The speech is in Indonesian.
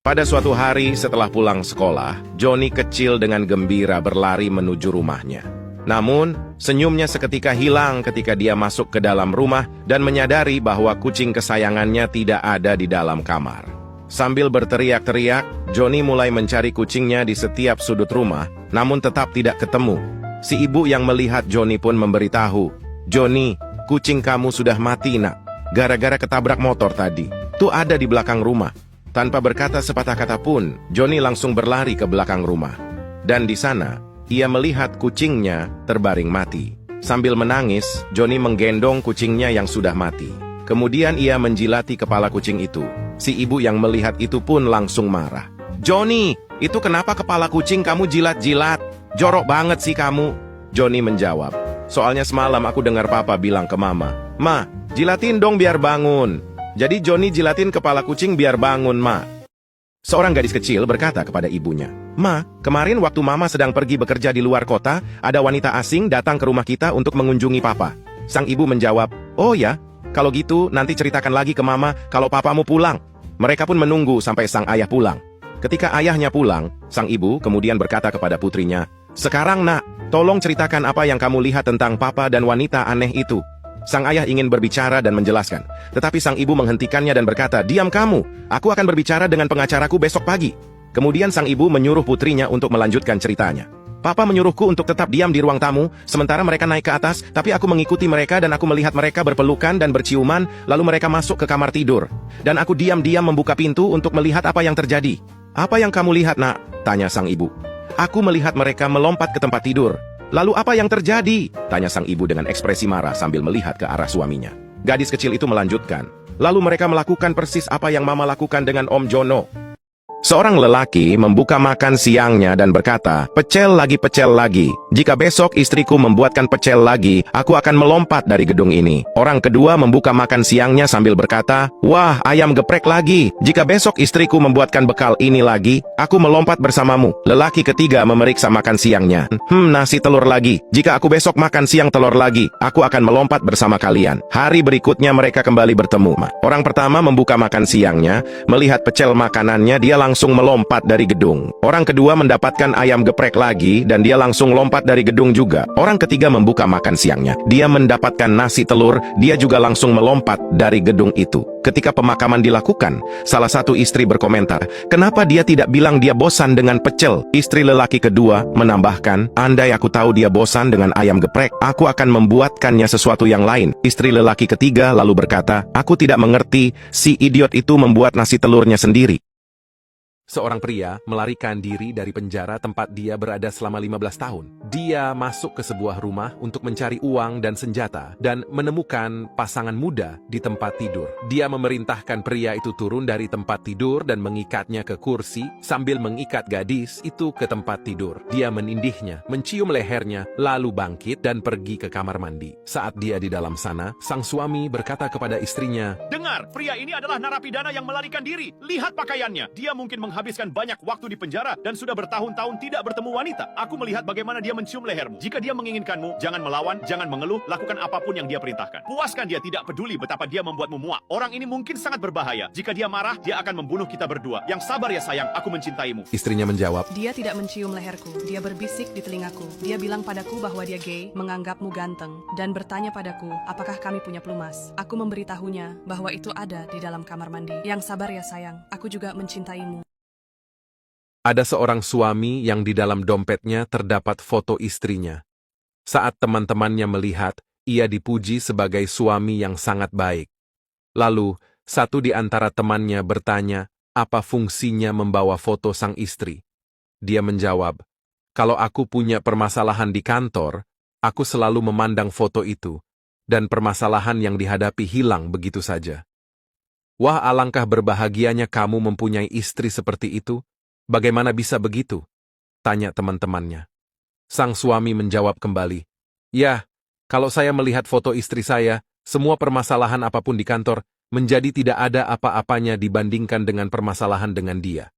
Pada suatu hari setelah pulang sekolah, Johnny kecil dengan gembira berlari menuju rumahnya. Namun, senyumnya seketika hilang ketika dia masuk ke dalam rumah dan menyadari bahwa kucing kesayangannya tidak ada di dalam kamar. Sambil berteriak-teriak, Johnny mulai mencari kucingnya di setiap sudut rumah, namun tetap tidak ketemu. Si ibu yang melihat Johnny pun memberitahu, "Johnny, kucing kamu sudah mati, nak. Gara-gara ketabrak motor tadi. Tuh ada di belakang rumah." Tanpa berkata sepatah kata pun, Johnny langsung berlari ke belakang rumah. Dan di sana, ia melihat kucingnya terbaring mati. Sambil menangis, Johnny menggendong kucingnya yang sudah mati. Kemudian ia menjilati kepala kucing itu. Si ibu yang melihat itu pun langsung marah. "Johnny, itu kenapa kepala kucing kamu jilat-jilat? Jorok banget sih kamu." Johnny menjawab, "Soalnya semalam aku dengar papa bilang ke mama, 'Ma, jilatin dong biar bangun.' Jadi Johnny jilatin kepala kucing biar bangun, Ma." Seorang gadis kecil berkata kepada ibunya, "Ma, kemarin waktu Mama sedang pergi bekerja di luar kota, ada wanita asing datang ke rumah kita untuk mengunjungi Papa." Sang ibu menjawab, "Oh ya, kalau gitu nanti ceritakan lagi ke Mama kalau papamu pulang." Mereka pun menunggu sampai sang ayah pulang. Ketika ayahnya pulang, sang ibu kemudian berkata kepada putrinya, "Sekarang nak, tolong ceritakan apa yang kamu lihat tentang Papa dan wanita aneh itu." Sang ayah ingin berbicara dan menjelaskan, tetapi sang ibu menghentikannya dan berkata, "Diam kamu, aku akan berbicara dengan pengacaraku besok pagi." Kemudian sang ibu menyuruh putrinya untuk melanjutkan ceritanya. "Papa menyuruhku untuk tetap diam di ruang tamu, sementara mereka naik ke atas, tapi aku mengikuti mereka dan aku melihat mereka berpelukan dan berciuman, lalu mereka masuk ke kamar tidur. Dan aku diam-diam membuka pintu untuk melihat apa yang terjadi." "Apa yang kamu lihat, nak?" tanya sang ibu. "Aku melihat mereka melompat ke tempat tidur." "Lalu apa yang terjadi?" tanya sang ibu dengan ekspresi marah sambil melihat ke arah suaminya. Gadis kecil itu melanjutkan, "Lalu mereka melakukan persis apa yang Mama lakukan dengan Om Jono." Seorang lelaki membuka makan siangnya dan berkata, pecel lagi. Jika besok istriku membuatkan pecel lagi, aku akan melompat dari gedung ini." Orang kedua membuka makan siangnya sambil berkata, "Wah, ayam geprek lagi. Jika besok istriku membuatkan bekal ini lagi, aku melompat bersamamu." Lelaki ketiga memeriksa makan siangnya. Nasi telur lagi. Jika aku besok makan siang telur lagi, aku akan melompat bersama kalian." Hari berikutnya mereka kembali bertemu. Orang pertama membuka makan siangnya, melihat pecel makanannya, dia langsung melompat dari gedung. Orang kedua mendapatkan ayam geprek lagi dan dia langsung lompat dari gedung juga. Orang ketiga membuka makan siangnya. Dia mendapatkan nasi telur, dia juga langsung melompat dari gedung itu. Ketika pemakaman dilakukan, salah satu istri berkomentar, "Kenapa dia tidak bilang dia bosan dengan pecel?" Istri lelaki kedua menambahkan, "Andai aku tahu dia bosan dengan ayam geprek, aku akan membuatkannya sesuatu yang lain." Istri lelaki ketiga lalu berkata, "Aku tidak mengerti, si idiot itu membuat nasi telurnya sendiri." Seorang pria melarikan diri dari penjara tempat dia berada selama 15 tahun. Dia masuk ke sebuah rumah untuk mencari uang dan senjata dan menemukan pasangan muda di tempat tidur. Dia memerintahkan pria itu turun dari tempat tidur dan mengikatnya ke kursi sambil mengikat gadis itu ke tempat tidur. Dia menindihnya, mencium lehernya, lalu bangkit dan pergi ke kamar mandi. Saat dia di dalam sana, sang suami berkata kepada istrinya, "Dengar, pria ini adalah narapidana yang melarikan diri. Lihat pakaiannya. Dia mungkin menghabiskan banyak waktu di penjara dan sudah bertahun-tahun tidak bertemu wanita. Aku melihat bagaimana dia mencium lehermu. Jika dia menginginkanmu, jangan melawan, jangan mengeluh, lakukan apapun yang dia perintahkan. Puaskan dia, tidak peduli betapa dia membuatmu muak. Orang ini mungkin sangat berbahaya. Jika dia marah, dia akan membunuh kita berdua. Yang sabar ya sayang, aku mencintaimu." Istrinya menjawab, "Dia tidak mencium leherku, dia berbisik di telingaku. Dia bilang padaku bahwa dia gay, menganggapmu ganteng, dan bertanya padaku, apakah kami punya pelumas. Aku memberitahunya bahwa itu ada di dalam kamar mandi. Yang sabar ya sayang, aku juga mencintaimu." ada seorang suami yang di dalam dompetnya terdapat foto istrinya. Saat teman-temannya melihat, ia dipuji sebagai suami yang sangat baik. Lalu, satu di antara temannya bertanya, apa fungsinya membawa foto sang istri? Dia menjawab, "Kalau aku punya permasalahan di kantor, aku selalu memandang foto itu, dan permasalahan yang dihadapi hilang begitu saja." Wah, alangkah berbahagianya kamu mempunyai istri seperti itu. "Bagaimana bisa begitu?" tanya teman-temannya. Sang suami menjawab kembali, "Ya, kalau saya melihat foto istri saya, semua permasalahan apapun di kantor menjadi tidak ada apa-apanya dibandingkan dengan permasalahan dengan dia."